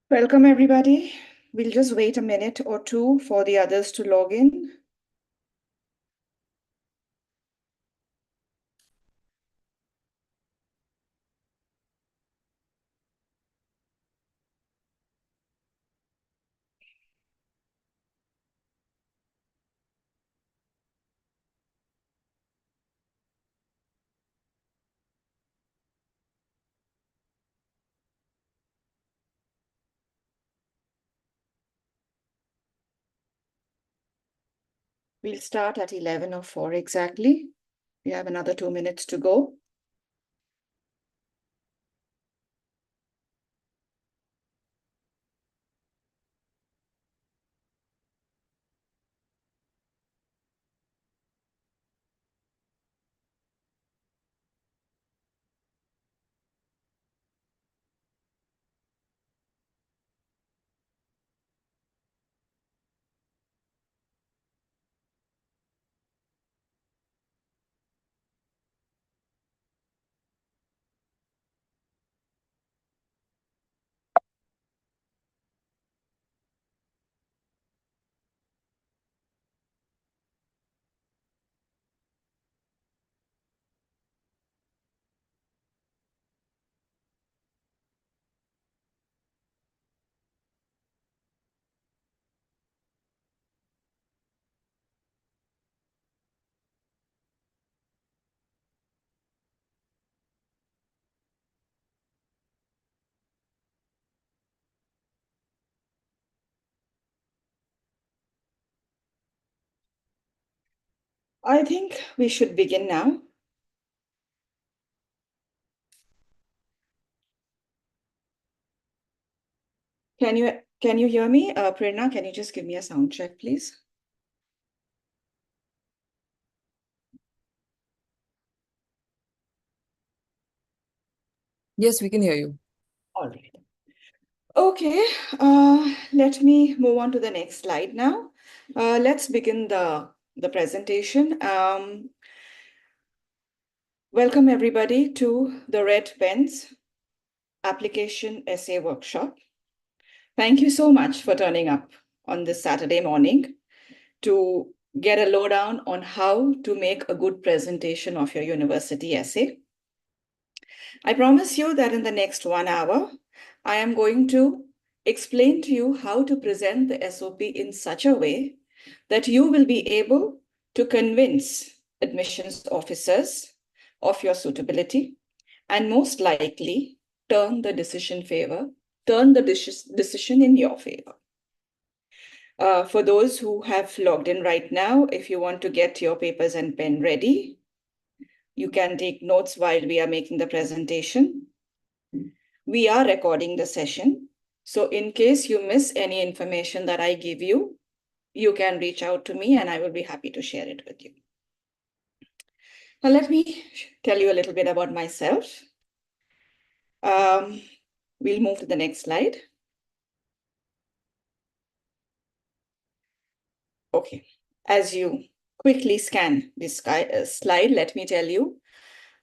Welcome, everybody. We'll just wait a minute or two for the others to log in. We'll start at 11:04 exactly. We have another 2 minutes to go. I think we should begin now. Can you hear me? Prerna, can you just give me a sound check, please? Yes, we can hear you. All right. Okay, let me move on to the next slide now. Let's begin the presentation. Welcome everybody to the Red Pen's application essay workshop. Thank you so much for turning up on this Saturday morning to get a lowdown on how to make a good presentation of your university essay. I promise you that in the next 1 hour, I am going to explain to you how to present the SOP in such a way that you will be able to convince admissions officers of your suitability and most likely turn the decision in your favor. For those who have logged in right now, if you want to get your papers and pen ready, you can take notes while we are making the presentation. We are recording the session. So in case you miss any information that I give you, you can reach out to me and I will be happy to share it with you. Now let me tell you a little bit about myself. We'll move to the next slide. Okay, as you quickly scan this slide, let me tell you,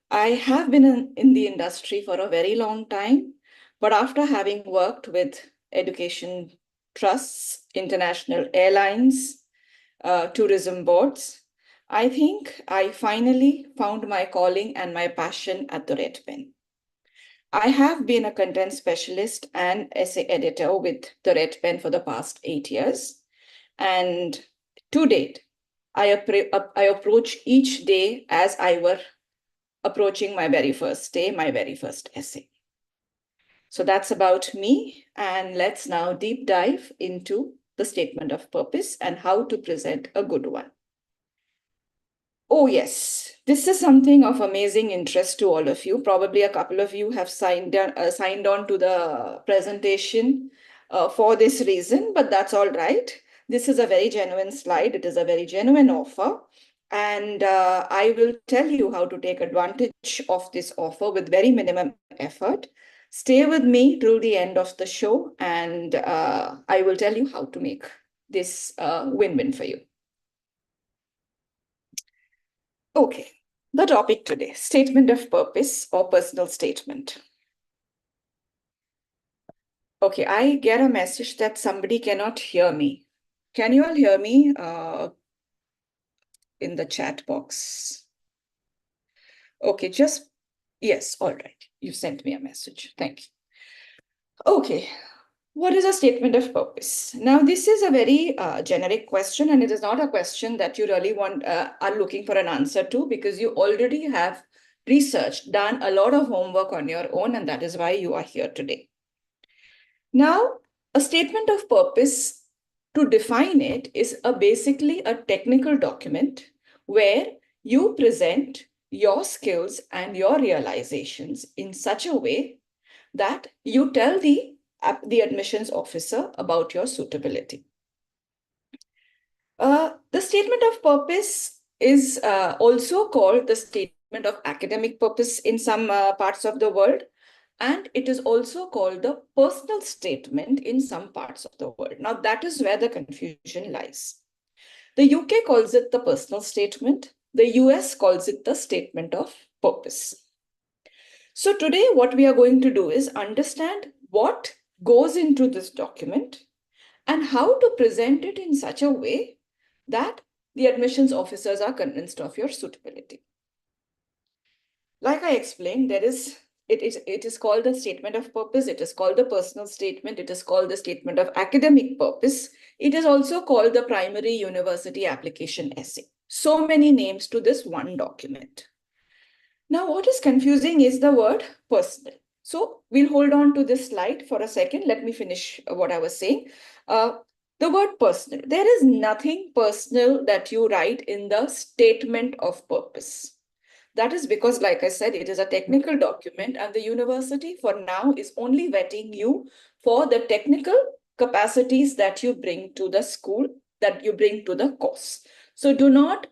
I have been in the industry for a very long time, but after having worked with education trusts, international airlines, tourism boards, I think I finally found my calling and my passion at the Red Pen. I have been a content specialist and essay editor with the Red Pen for the past 8 years. And to date, I approach each day as I were approaching my very first day, my very first essay. So that's about me. And let's now deep dive into the statement of purpose and how to present a good one. Oh, yes, this is something of amazing interest to all of you. Probably a couple of you have signed on to the presentation for this reason, but that's all right. This is a very genuine slide. It is a very genuine offer. And I will tell you how to take advantage of this offer with very minimum effort. Stay with me till the end of the show, and I will tell you how to make this win-win for you. Okay, the topic today, statement of purpose or personal statement. Okay, I get a message that somebody cannot hear me. Can you all hear me in the chat box? Okay, yes, all right. You sent me a message. Thank you. Okay, what is a statement of purpose? Now, this is a very generic question, and it is not a question that you really are looking for an answer to, because you already have researched, done a lot of homework on your own, and that is why you are here today. Now, a statement of purpose, to define it, is basically a technical document where you present your skills and your realizations in such a way that you tell the admissions officer about your suitability. The statement of purpose is also called the statement of academic purpose in some parts of the world, and it is also called the personal statement in some parts of the world. Now, that is where the confusion lies. The UK calls it the personal statement. The US calls it the statement of purpose. So today, what we are going to do is understand what goes into this document and how to present it in such a way that the admissions officers are convinced of your suitability. Like I explained, it is called the statement of purpose, it is called the personal statement, it is called the statement of academic purpose. It is also called the primary university application essay. So many names to this one document. Now, what is confusing is the word personal. So we'll hold on to this slide for a second. Let me finish what I was saying. The word personal. There is nothing personal that you write in the statement of purpose. That is because, like I said, it is a technical document, and the university for now is only vetting you for the technical capacities that you bring to the school, that you bring to the course. So do not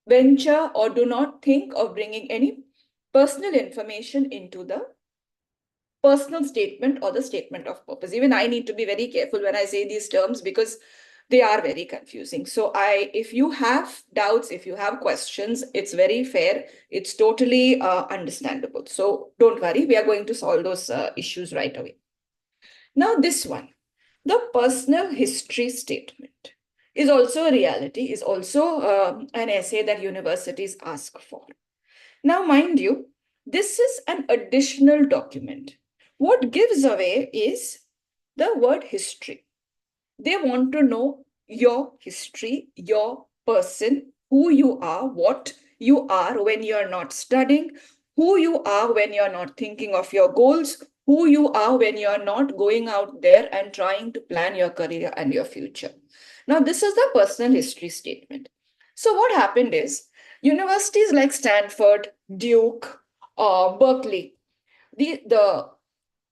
venture or do not think of bringing any personal information into the personal statement or the statement of purpose. Even I need to be very careful when I say these terms because they are very confusing. So if you have doubts, if you have questions, it's very fair. It's totally understandable. So don't worry, we are going to solve those issues right away. Now this one, the personal history statement is also a reality, is also an essay that universities ask for. Now, mind you, this is an additional document. What gives away is the word history. They want to know your history, your person, who you are, what you are when you're not studying, who you are when you're not thinking of your goals, who you are when you're not going out there and trying to plan your career and your future. Now, this is the personal history statement. So, what happened is universities like Stanford, Duke, Berkeley, the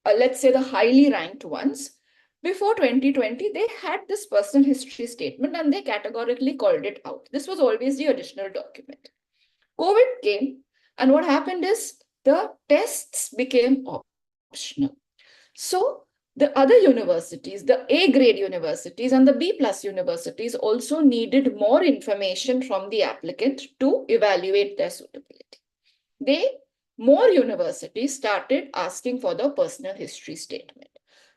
let's say the highly ranked ones, before 2020, they had this personal history statement and they categorically called it out. This was always the additional document. COVID came, and what happened is the tests became optional. So the other universities, the A grade universities and the B plus universities also needed more information from the applicant to evaluate their suitability. More universities started asking for the personal history statement.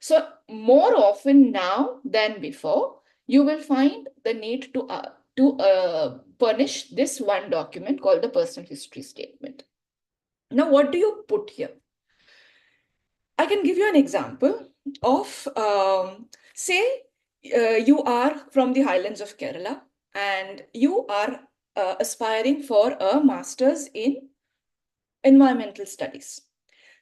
So more often now than before, you will find the need to furnish this one document called the personal history statement. Now, what do you put here? I can give you an example of, say, you are from the highlands of Kerala and you are aspiring for a master's in environmental studies.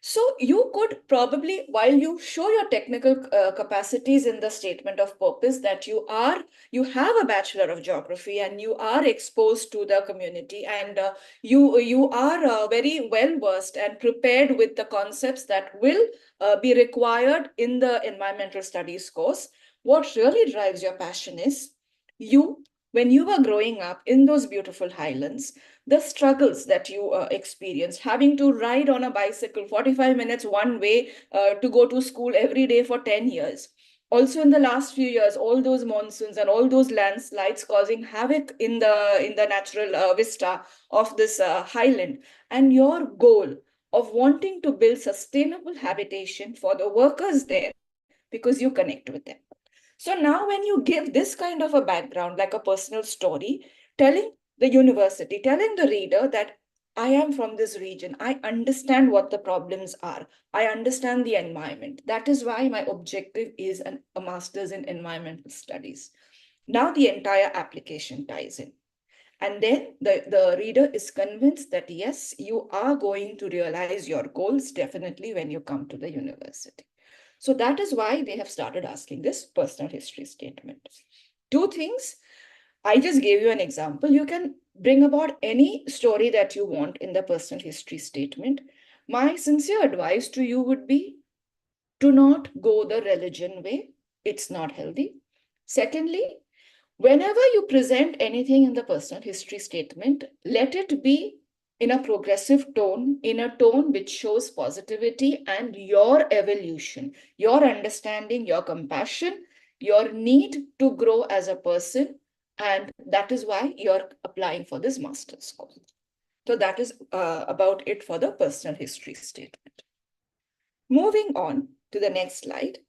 So you could probably, while you show your technical capacities in the statement of purpose that you have a Bachelor of Geography and you are exposed to the community and you are very well versed and prepared with the concepts that will be required in the environmental studies course. What really drives your passion is when you were growing up in those beautiful highlands, the struggles that you experienced, having to ride on a bicycle 45 minutes one way to go to school every day for 10 years. Also, in the last few years, all those monsoons and all those landslides causing havoc in the natural vista of this highland, and your goal of wanting to build sustainable habitation for the workers there because you connect with them. So now when you give this kind of a background, like a personal story, telling the university, telling the reader that I am from this region, I understand what the problems are, I understand the environment. That is why my objective is a master's in environmental studies. Now the entire application ties in. And then the reader is convinced that yes, you are going to realize your goals definitely when you come to the university. So that is why they have started asking this personal history statement. Two things. I just gave you an example. You can bring about any story that you want in the personal history statement. My sincere advice to you would be, do not go the religion way. It's not healthy. Secondly, whenever you present anything in the personal history statement, let it be in a progressive tone, in a tone which shows positivity and your evolution, your understanding, your compassion, your need to grow as a person. And that is why you're applying for this master's course. So that is about it for the personal history statement. Moving on to the next slide,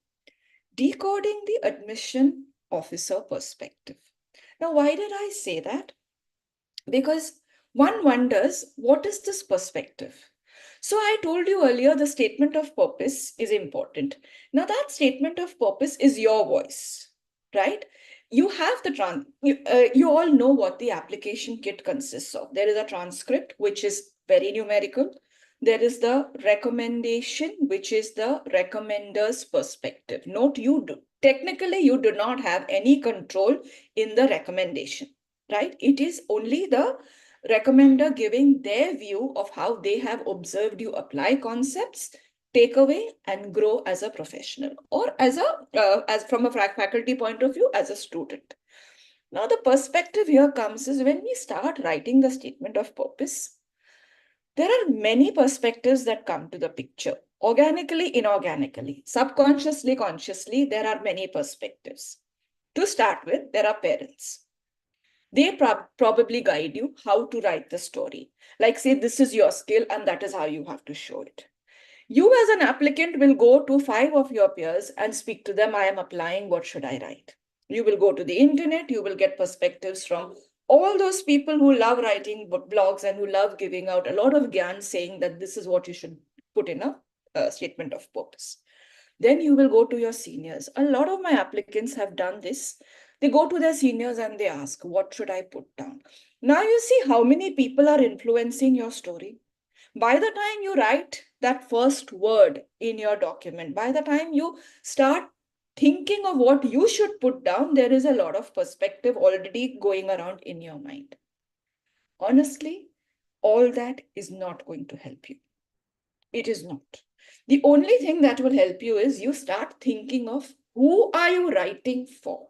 decoding the admission officer perspective. Now, why did I say that? Because one wonders, what is this perspective? So I told you earlier, the statement of purpose is important. Now that statement of purpose is your voice, right? You have the you all know what the application kit consists of. There is a transcript, which is very numerical. There is the recommendation, which is the recommender's perspective. Note, technically, you do not have any control in the recommendation, right? It is only the recommender giving their view of how they have observed you apply concepts, take away and grow as a professional, or as from a faculty point of view, as a student. Now the perspective here comes is when we start writing the statement of purpose, there are many perspectives that come to the picture. Organically, inorganically, subconsciously, consciously, there are many perspectives. To start with, there are parents. They probably guide you how to write the story. Like, say, this is your skill and that is how you have to show it. You as an applicant will go to 5 of your peers and speak to them. I am applying, what should I write? You will go to the internet, you will get perspectives from all those people who love writing blogs and who love giving out a lot of gyan, saying that this is what you should put in a statement of purpose. Then you will go to your seniors. A lot of my applicants have done this. They go to their seniors and they ask, what should I put down? Now you see how many people are influencing your story. By the time you write that first word in your document, by the time you start thinking of what you should put down, there is a lot of perspective already going around in your mind. Honestly, all that is not going to help you. It is not. The only thing that will help you is you start thinking of who are you writing for?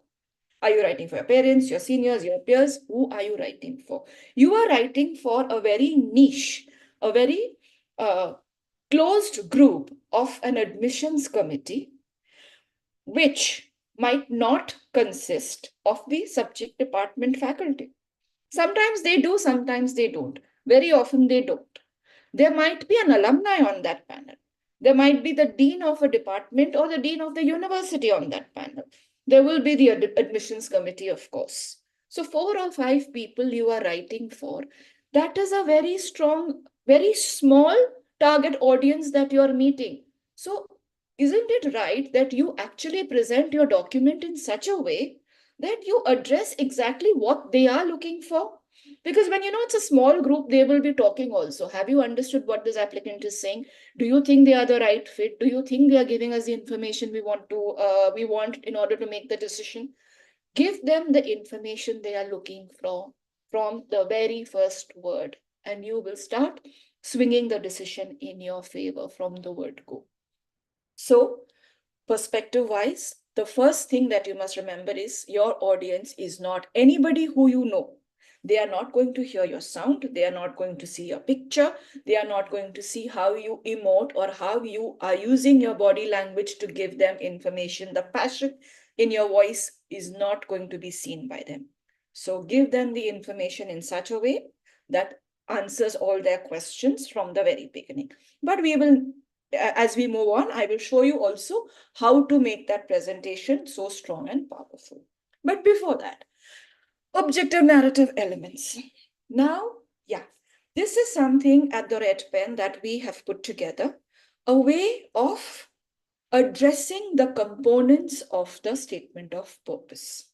Are you writing for your parents, your seniors, your peers? Who are you writing for? You are writing for a very niche, a very closed group of an admissions committee, which might not consist of the subject department faculty. Sometimes they do, sometimes they don't. Very often they don't. There might be an alumni on that panel. There might be the dean of a department or the dean of the university on that panel. There will be the admissions committee, of course. So 4 or 5 people you are writing for, that is a very strong, very small target audience that you are meeting. So isn't it right that you actually present your document in such a way that you address exactly what they are looking for? Because when it's a small group, they will be talking also. Have you understood what this applicant is saying? Do you think they are the right fit? Do you think they are giving us the information we want in order to make the decision? Give them the information they are looking from the very first word, and you will start swinging the decision in your favor from the word go. So, perspective wise, the first thing that you must remember is your audience is not anybody who you know. They are not going to hear your sound. They are not going to see your picture. They are not going to see how you emote or how you are using your body language to give them information. The passion in your voice is not going to be seen by them. So give them the information in such a way that answers all their questions from the very beginning. But we will as we move on, I will show you also how to make that presentation so strong and powerful. But before that, objective narrative elements. Now, yeah, this is something at the Red Pen that we have put together, a way of addressing the components of the statement of purpose.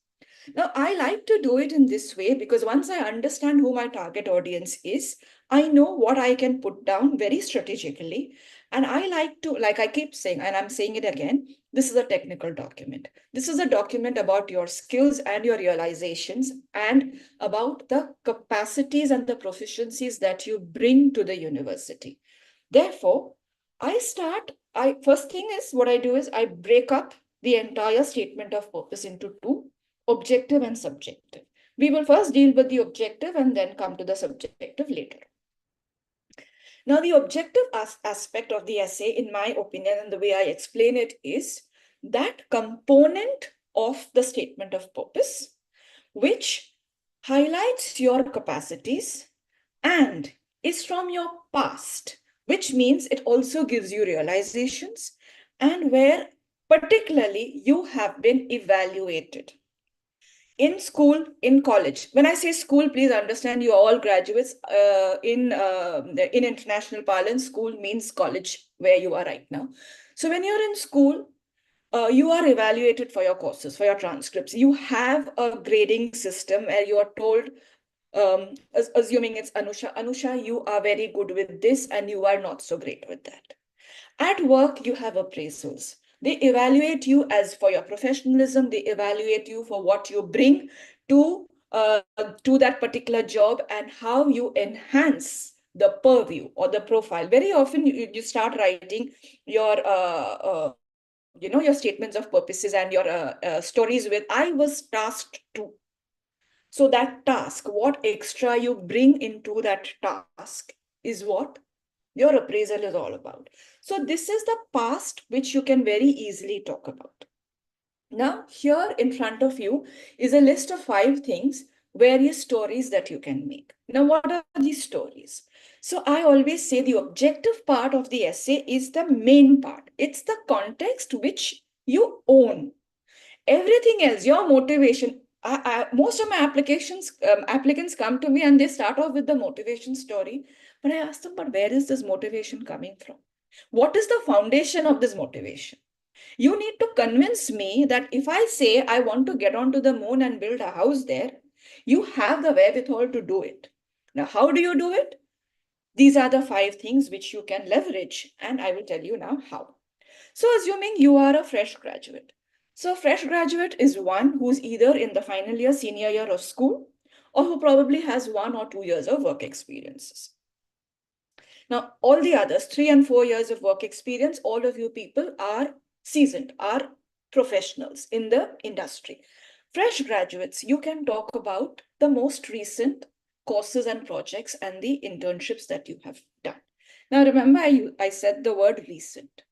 Now, I like to do it in this way because once I understand who my target audience is, I know what I can put down very strategically. And I like to, like I keep saying, and I'm saying it again, this is a technical document. This is a document about your skills and your realizations and about the capacities and the proficiencies that you bring to the university. Therefore, first thing is what I do is I break up the entire statement of purpose into two, objective and subjective. We will first deal with the objective and then come to the subjective later. Now, the objective aspect of the essay, in my opinion, and the way I explain it is that component of the statement of purpose, which highlights your capacities and is from your past, which means it also gives you realizations and where particularly you have been evaluated in school, in college. When I say school, please understand you are all graduates. In international parlance, school means college where you are right now. So when you're in school, you are evaluated for your courses, for your transcripts. You have a grading system where you are told, assuming it's Anusha, you are very good with this and you are not so great with that. At work, you have appraisals. They evaluate you as for your professionalism. They evaluate you for what you bring to to that particular job and how you enhance the purview or the profile. Very often, you start writing your your statements of purposes and your stories with "I was tasked to." So that task, what extra you bring into that task, is what your appraisal is all about. So this is the past which you can very easily talk about. Now, here in front of you is a list of 5 things, various stories that you can make. Now, what are these stories? So I always say the objective part of the essay is the main part. It's the context which you own. Everything else, your motivation. Most of my applicants come to me and they start off with the motivation story. But I ask them, but where is this motivation coming from? What is the foundation of this motivation? You need to convince me that if I say I want to get onto the moon and build a house there, you have the wherewithal to do it. Now, how do you do it? These are the 5 things which you can leverage, and I will tell you now how. So, assuming you are a fresh graduate. So, fresh graduate is one who's either in the final year, senior year of school, or who probably has 1 or 2 years of work experiences. Now, all the others, 3 and 4 years of work experience, all of you people are seasoned, are professionals in the industry. Fresh graduates, you can talk about the most recent courses and projects and the internships that you have done. Now, remember, I said the word recent.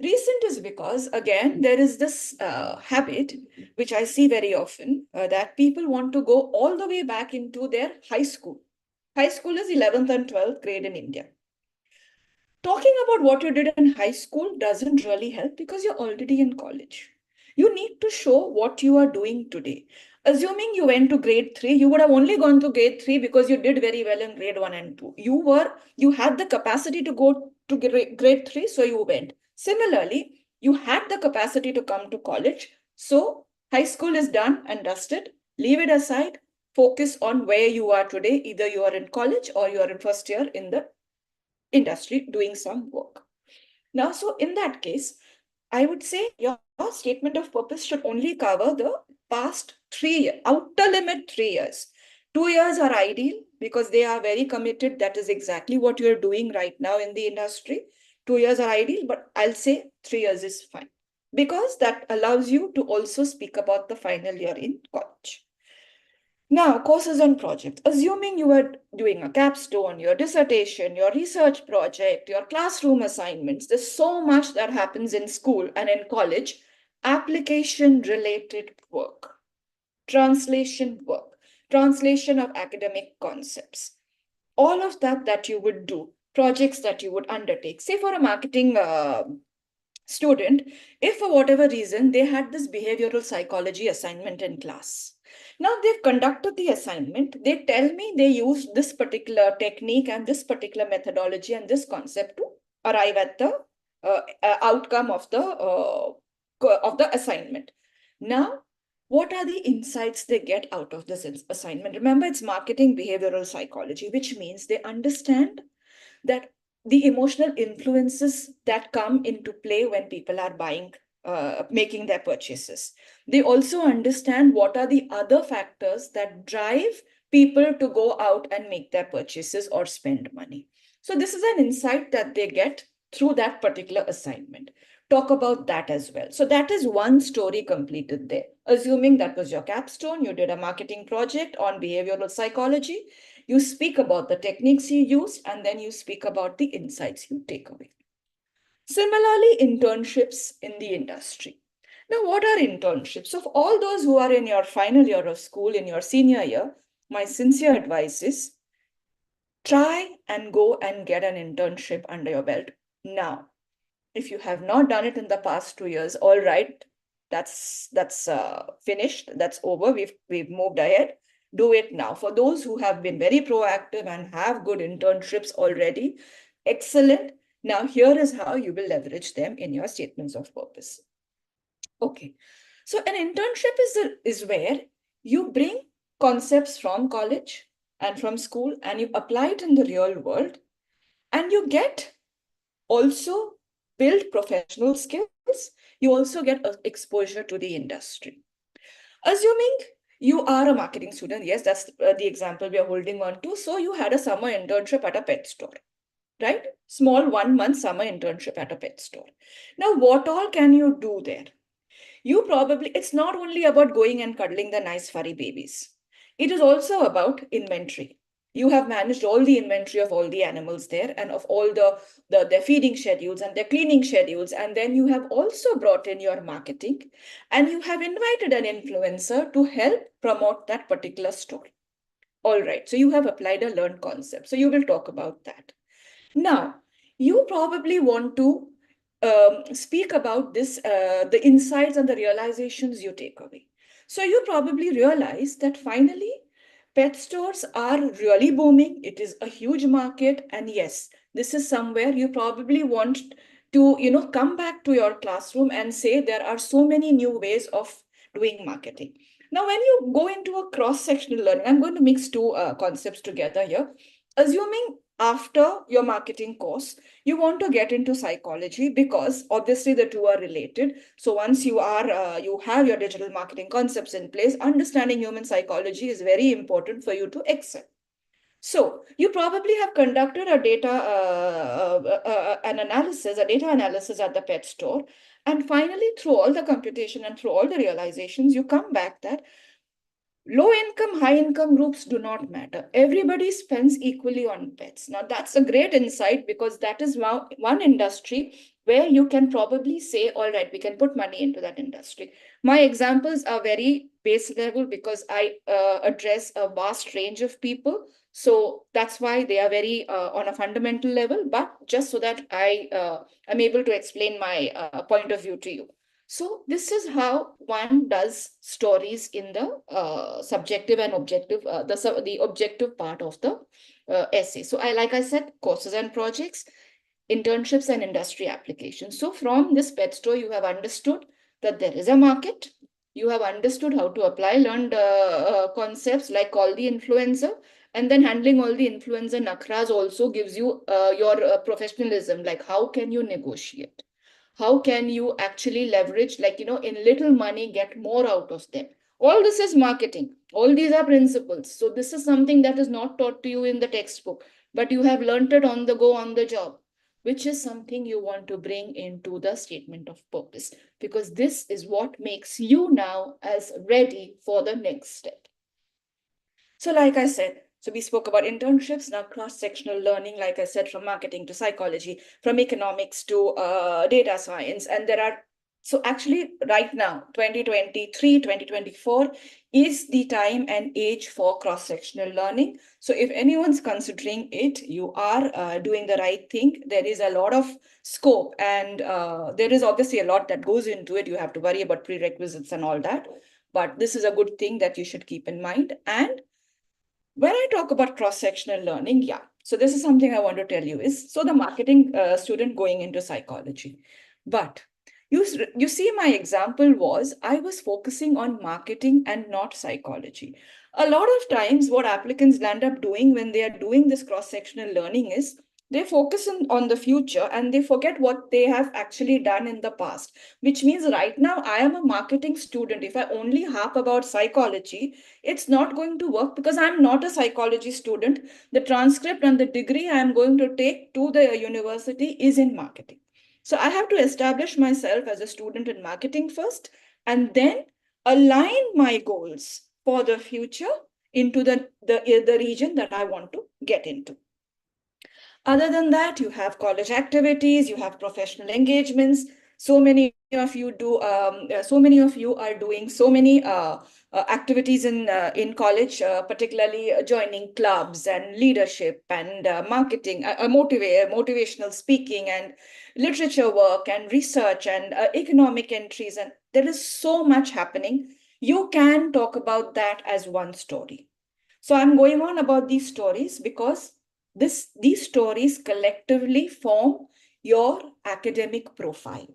Recent is because, again, there is this habit, which I see very often, that people want to go all the way back into their high school. High school is 11th and 12th grade in India. Talking about what you did in high school doesn't really help because you're already in college. You need to show what you are doing today. Assuming you went to grade 3, you would have only gone to grade 3 because you did very well in grade 1 and 2. You had the capacity to go to grade 3, so you went. Similarly, you had the capacity to come to college. So high school is done and dusted. Leave it aside. Focus on where you are today. Either you are in college or you are in first year in the industry doing some work. Now, so in that case, I would say your statement of purpose should only cover the past 3 years, outer limit 3 years. 2 years are ideal because they are very committed. That is exactly what you're doing right now in the industry. 2 years are ideal, but I'll say 3 years is fine because that allows you to also speak about the final year in college. Now, courses and projects. Assuming you are doing a capstone, your dissertation, your research project, your classroom assignments, there's so much that happens in school and in college. Application related work, translation work, translation of academic concepts. All of that you would do projects that you would undertake. Say for a marketing student, if for whatever reason they had this behavioral psychology assignment in class. Now they've conducted the assignment, they tell me they used this particular technique and this particular methodology and this concept to arrive at the outcome of the assignment. Now, what are the insights they get out of this assignment? Remember, it's marketing behavioral psychology, which means they understand that the emotional influences that come into play when people are buying, making their purchases. They also understand what are the other factors that drive people to go out and make their purchases or spend money. So this is an insight that they get through that particular assignment. Talk about that as well. So that is one story completed there. Assuming that was your capstone, you did a marketing project on behavioral psychology, you speak about the techniques you used, and then you speak about the insights you take away. Similarly, internships in the industry. Now, what are internships? So, for all those who are in your final year of school, in your senior year, my sincere advice is try and go and get an internship under your belt now. If you have not done it in the past 2 years, all right, that's finished, that's over, we've moved ahead. Do it now. For those who have been very proactive and have good internships already, excellent. Now here is how you will leverage them in your statements of purpose. Okay, so an internship is where you bring concepts from college and from school and you apply it in the real world, and you get also build professional skills. You also get exposure to the industry. Assuming you are a marketing student, yes, that's the example we are holding on to. So you had a summer internship at a pet store, right? Small 1 month summer internship at a pet store. Now, what all can you do there? It's not only about going and cuddling the nice furry babies. It is also about inventory. You have managed all the inventory of all the animals there and of all their feeding schedules and their cleaning schedules. And then you have also brought in your marketing and you have invited an influencer to help promote that particular store. All right. So you have applied a learned concept. So you will talk about that. Now, you probably want to speak about the insights and the realizations you take away. So you probably realize that finally, pet stores are really booming. It is a huge market. And yes, this is somewhere you probably want to, come back to your classroom and say there are so many new ways of doing marketing. Now, when you go into a cross-sectional learning, I'm going to mix two concepts together here. Assuming after your marketing course, you want to get into psychology because obviously the two are related. So once you have your digital marketing concepts in place, understanding human psychology is very important for you to excel. So you probably have conducted a data analysis at the pet store. And finally, through all the computation and through all the realizations, you come back that low income, high income groups do not matter. Everybody spends equally on pets. Now, that's a great insight because that is one industry where you can probably say, all right, we can put money into that industry. My examples are very base level because I address a vast range of people. So that's why they are very on a fundamental level, but just so that I am able to explain my point of view to you. So this is how one does stories in the subjective and objective, the objective part of the essay. So like I said, courses and projects, internships and industry applications. So from this pet store, you have understood that there is a market. You have understood how to apply learned concepts like call the influencer, and then handling all the influencer nakras also gives you your professionalism, like how can you negotiate? How can you actually leverage, like, in little money, get more out of them? All this is marketing. All these are principles. So this is something that is not taught to you in the textbook, but you have learned it on the go, on the job, which is something you want to bring into the statement of purpose, because this is what makes you now as ready for the next step. So like I said, so we spoke about internships, now cross-sectional learning, like I said, from marketing to psychology, from economics to data science. And there are So actually, right now, 2023, 2024 is the time and age for cross-sectional learning. So if anyone's considering it, you are doing the right thing. There is a lot of scope, and there is obviously a lot that goes into it. You have to worry about prerequisites and all that. But this is a good thing that you should keep in mind. And when I talk about cross-sectional learning, yeah. So this is something I want to tell you is, so the marketing student going into psychology. But you see, my example was I was focusing on marketing and not psychology. A lot of times what applicants land up doing when they are doing this cross-sectional learning is they focus on the future and they forget what they have actually done in the past, which means right now I am a marketing student. If I only harp about psychology, it's not going to work because I'm not a psychology student. The transcript and the degree I'm going to take to the university is in marketing. So I have to establish myself as a student in marketing first, and then align my goals for the future into the region that I want to get into. Other than that, you have college activities, you have professional engagements. So many of you do. So many of you are doing so many activities in college, particularly joining clubs and leadership and marketing, motivational speaking and literature work and research and economic entries. And there is so much happening. You can talk about that as one story. So I'm going on about these stories because these stories collectively form your academic profile,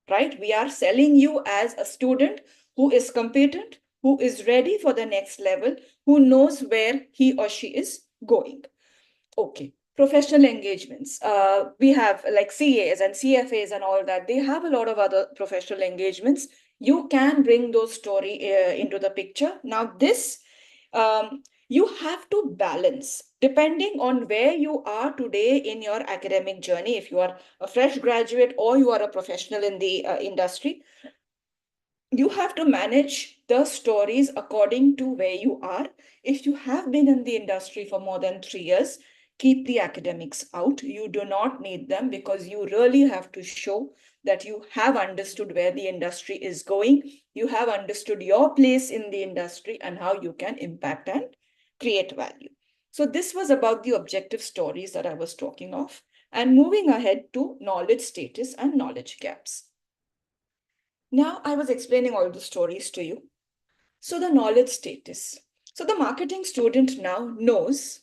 right? We are selling you as a student who is competent, who is ready for the next level, who knows where he or she is going. Okay. Professional engagements. We have like CAs and CFAs and all that. They have a lot of other professional engagements. You can bring those story into the picture. Now, this you have to balance depending on where you are today in your academic journey. If you are a fresh graduate or you are a professional in the industry, you have to manage the stories according to where you are. If you have been in the industry for more than 3 years, keep the academics out. You do not need them because you really have to show that you have understood where the industry is going. You have understood your place in the industry and how you can impact and create value. So this was about the objective stories that I was talking of. And moving ahead to knowledge status and knowledge gaps. Now, I was explaining all the stories to you. So, the knowledge status. So, the marketing student now knows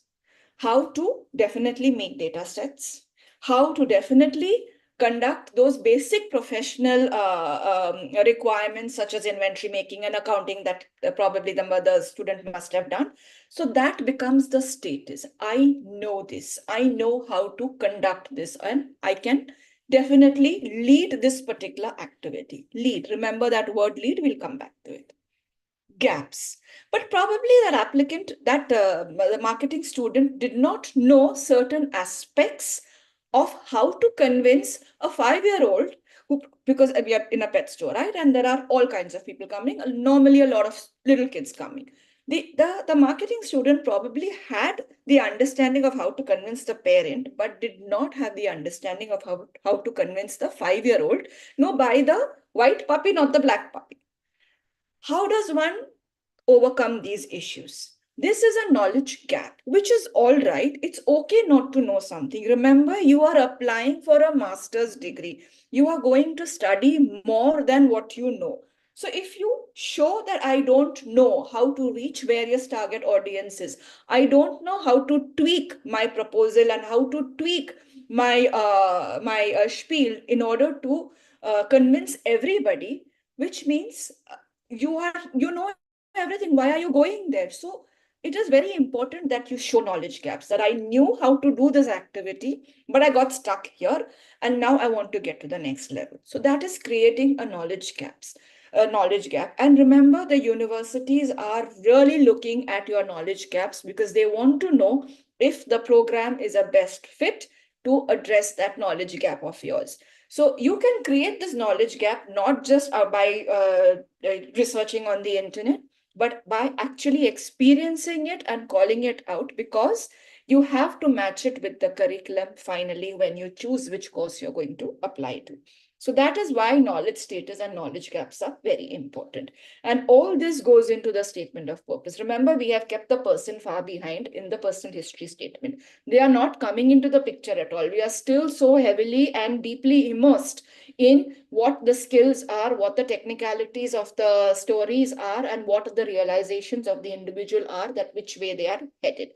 how to definitely make data sets, how to definitely conduct those basic professional requirements such as inventory making and accounting that probably the student must have done. So that becomes the status. I know this. I know how to conduct this, and I can definitely lead this particular activity. Lead. Remember that word lead, we'll come back to it. Gaps. But probably that applicant, that the marketing student did not know certain aspects of how to convince a 5-year-old who, because we are in a pet store, right? And there are all kinds of people coming, normally a lot of little kids coming. The marketing student probably had the understanding of how to convince the parent, but did not have the understanding of how to convince the 5-year-old. No, buy the white puppy, not the black puppy. How does one overcome these issues? This is a knowledge gap, which is all right. It's okay not to know something. Remember, you are applying for a master's degree. You are going to study more than what you know. So if you show that I don't know how to reach various target audiences, I don't know how to tweak my proposal and how to tweak my spiel in order to convince everybody, which means you know everything. Why are you going there? So it is very important that you show knowledge gaps, that I knew how to do this activity, but I got stuck here and now I want to get to the next level. So that is creating a knowledge gap. And remember, the universities are really looking at your knowledge gaps because they want to know if the program is a best fit to address that knowledge gap of yours. So you can create this knowledge gap not just by researching on the internet, but by actually experiencing it and calling it out, because you have to match it with the curriculum finally when you choose which course you're going to apply to. So that is why knowledge status and knowledge gaps are very important. And all this goes into the statement of purpose. Remember, we have kept the person far behind in the personal history statement. They are not coming into the picture at all. We are still so heavily and deeply immersed in what the skills are, what the technicalities of the stories are, and what the realizations of the individual are, that which way they are headed.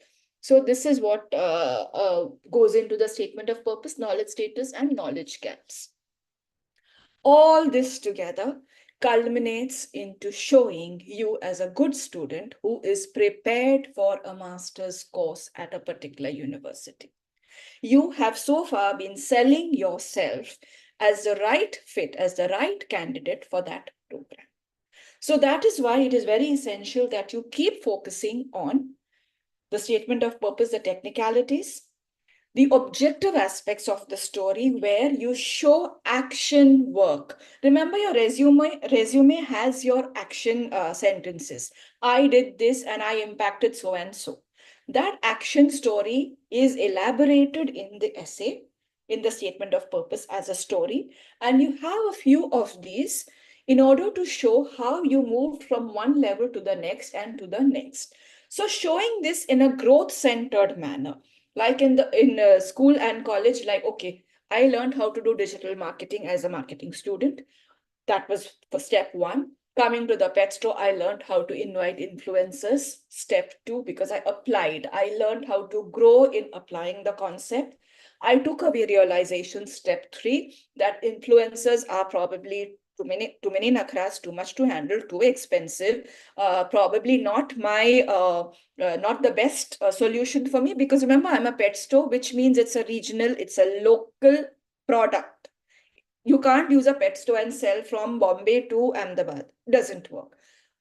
So this is what goes into the statement of purpose, knowledge status, and knowledge gaps. All this together culminates into showing you as a good student who is prepared for a master's course at a particular university. You have so far been selling yourself as the right fit, as the right candidate for that program. So that is why it is very essential that you keep focusing on the statement of purpose, the technicalities, the objective aspects of the story where you show action work. Remember, your resume has your action sentences. I did this and I impacted so and so. That action story is elaborated in the essay, in the statement of purpose as a story. And you have a few of these in order to show how you moved from one level to the next and to the next. So showing this in a growth-centered manner, like in school and college, like, okay, I learned how to do digital marketing as a marketing student. That was for step one. Coming to the pet store, I learned how to invite influencers. Step two, because I applied, I learned how to grow in applying the concept. I took away realization. Step three, that influencers are probably too many nakras, too much to handle, too expensive, probably not the best solution for me, because remember, I'm a pet store, which means it's a regional, it's a local product. You can't use a pet store and sell from Bombay to Ahmedabad. Doesn't work.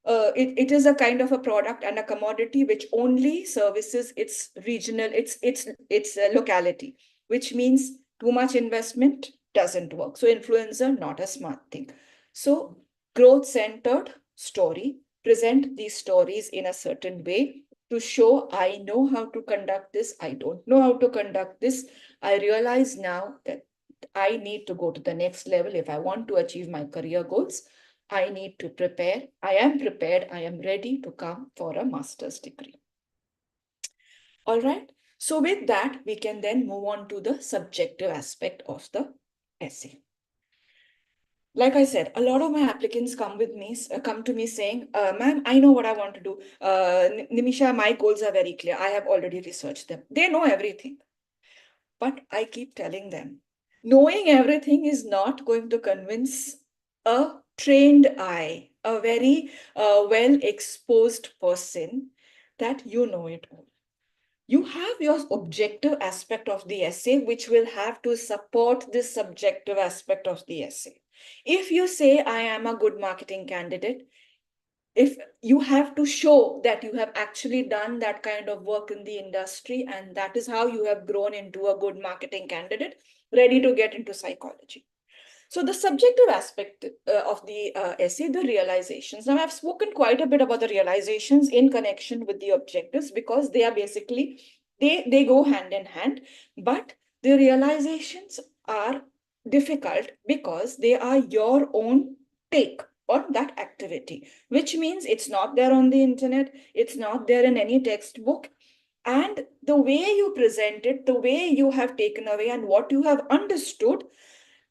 It is a kind of a product and a commodity which only services its regional, its locality, which means too much investment doesn't work. So influencer, not a smart thing. So growth-centered story, present these stories in a certain way to show I know how to conduct this, I don't know how to conduct this. I realize now that I need to go to the next level. If I want to achieve my career goals, I need to prepare. I am prepared. I am ready to come for a master's degree. All right. So with that, we can then move on to the subjective aspect of the essay. Like I said, a lot of my applicants come to me saying, ma'am, I know what I want to do. Nimisha, my goals are very clear. I have already researched them. They know everything. But I keep telling them, knowing everything is not going to convince a trained eye, a very well-exposed person, that you know it all. You have your objective aspect of the essay, which will have to support this subjective aspect of the essay. If you say, I am a good marketing candidate, if you have to show that you have actually done that kind of work in the industry, and that is how you have grown into a good marketing candidate, ready to get into psychology. So the subjective aspect of the essay, the realizations. Now, I've spoken quite a bit about the realizations in connection with the objectives, because they are basically, they go hand in hand, but the realizations are difficult because they are your own take on that activity, which means it's not there on the internet, it's not there in any textbook. And the way you present it, the way you have taken away and what you have understood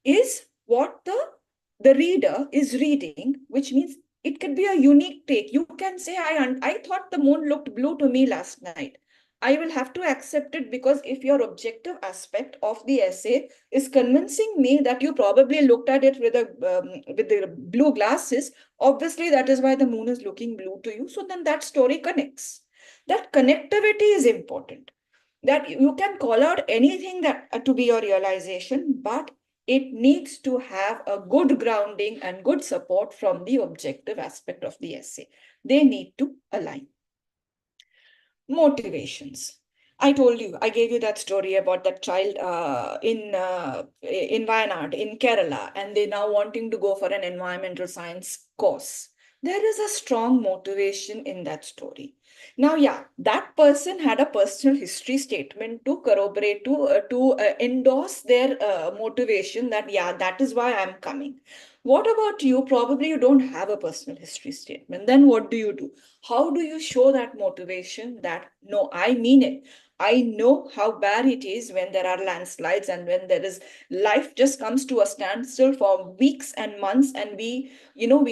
is what the reader is reading, which means it could be a unique take. You can say, I thought the moon looked blue to me last night. I will have to accept it, because if your objective aspect of the essay is convincing me that you probably looked at it with the blue glasses, obviously that is why the moon is looking blue to you. So then that story connects. That connectivity is important. That you can call out anything that to be your realization, but it needs to have a good grounding and good support from the objective aspect of the essay. They need to align. Motivations. I told you, I gave you that story about that child in Wayanad, in Kerala, and they now wanting to go for an environmental science course. there is a strong motivation in that story. Now, yeah, that person had a personal history statement to corroborate, to endorse their motivation that, yeah, that is why I'm coming. What about you? Probably you don't have a personal history statement. Then what do you do? How do you show that motivation that, no, I mean it? I know how bad it is when there are landslides and when there is life just comes to a standstill for weeks and months, and we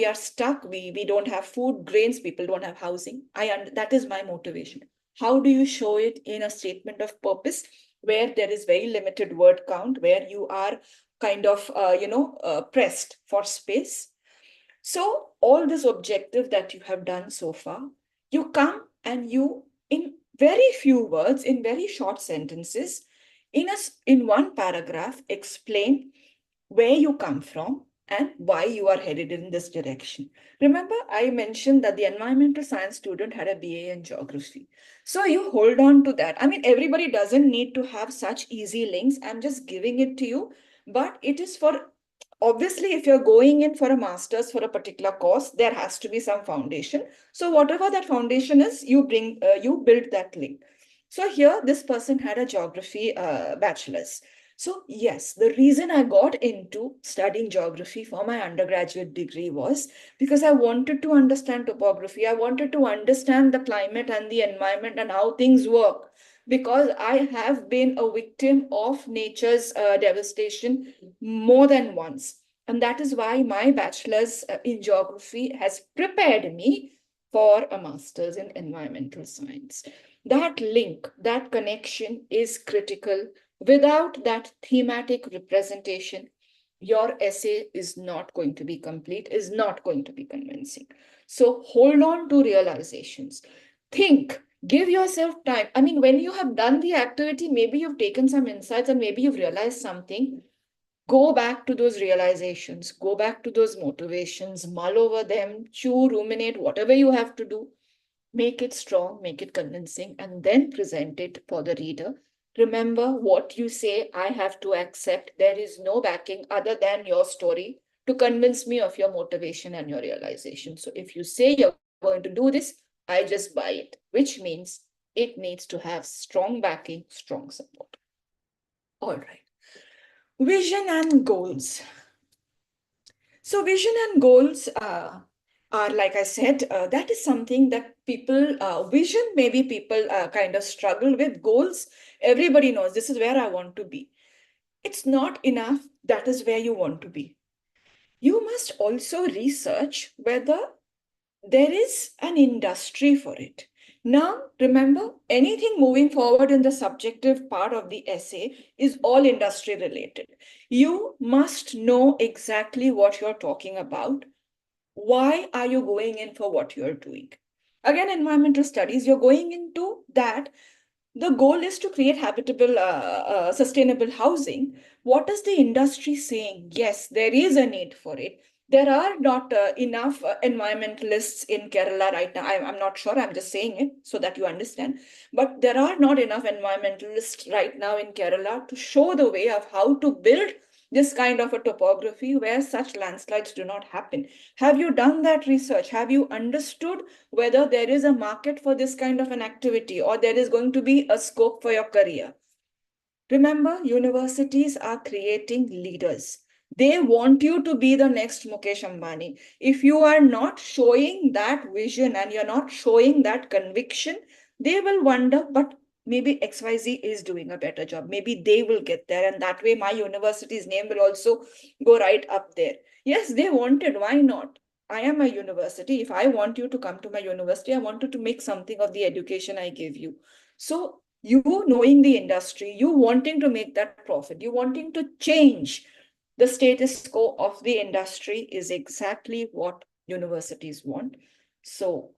are stuck. We don't have food, grains, people don't have housing. That is my motivation. How do you show it in a statement of purpose where there is very limited word count, where you are kind of pressed for space? So all this objective that you have done so far, you come and you, in very few words, in very short sentences, in one paragraph, explain where you come from and why you are headed in this direction. Remember, I mentioned that the environmental science student had a BA in geography. So you hold on to that. I mean, everybody doesn't need to have such easy links. I'm just giving it to you, but it is for, obviously, if you're going in for a master's for a particular course, there has to be some foundation. So whatever that foundation is, you build that link. So here, this person had a geography bachelor's. So yes, the reason I got into studying geography for my undergraduate degree was because I wanted to understand topography. I wanted to understand the climate and the environment and how things work, because I have been a victim of nature's devastation more than once. And that is why my bachelor's in geography has prepared me for a master's in environmental science. That link, that connection is critical. Without that thematic representation, your essay is not going to be complete, is not going to be convincing. So hold on to realizations. Think, give yourself time. I mean, when you have done the activity, maybe you've taken some insights and maybe you've realized something. Go back to those realizations, go back to those motivations, mull over them, chew, ruminate, whatever you have to do. Make it strong, make it convincing, and then present it for the reader. Remember, what you say, I have to accept. There is no backing other than your story to convince me of your motivation and your realization. So if you say you're going to do this, I just buy it, which means it needs to have strong backing, strong support. All right. Vision and goals. So vision and goals are, like I said, that is something that vision, maybe people kind of struggle with. Goals, everybody knows this is where I want to be. It's not enough, that is where you want to be. You must also research whether there is an industry for it. Now, remember, anything moving forward in the subjective part of the essay is all industry related. You must know exactly what you're talking about. Why are you going in for what you're doing? Again, environmental studies, you're going into that. The goal is to create habitable, sustainable housing. What is the industry saying? Yes, there is a need for it. There are not enough environmentalists in Kerala right now. I'm not sure, I'm just saying it so that you understand. But there are not enough environmentalists right now in Kerala to show the way of how to build this kind of a topography where such landslides do not happen. Have you done that research? Have you understood whether there is a market for this kind of an activity or there is going to be a scope for your career? Remember, universities are creating leaders. They want you to be the next Mukesh Ambani. If you are not showing that vision and you're not showing that conviction, they will wonder, but maybe XYZ is doing a better job. Maybe they will get there. And that way, my university's name will also go right up there. Yes, they wanted. Why not? I am a university. If I want you to come to my university, I want you to make something of the education I give you. So you knowing the industry, you wanting to make that profit, you wanting to change the status quo of the industry is exactly what universities want. So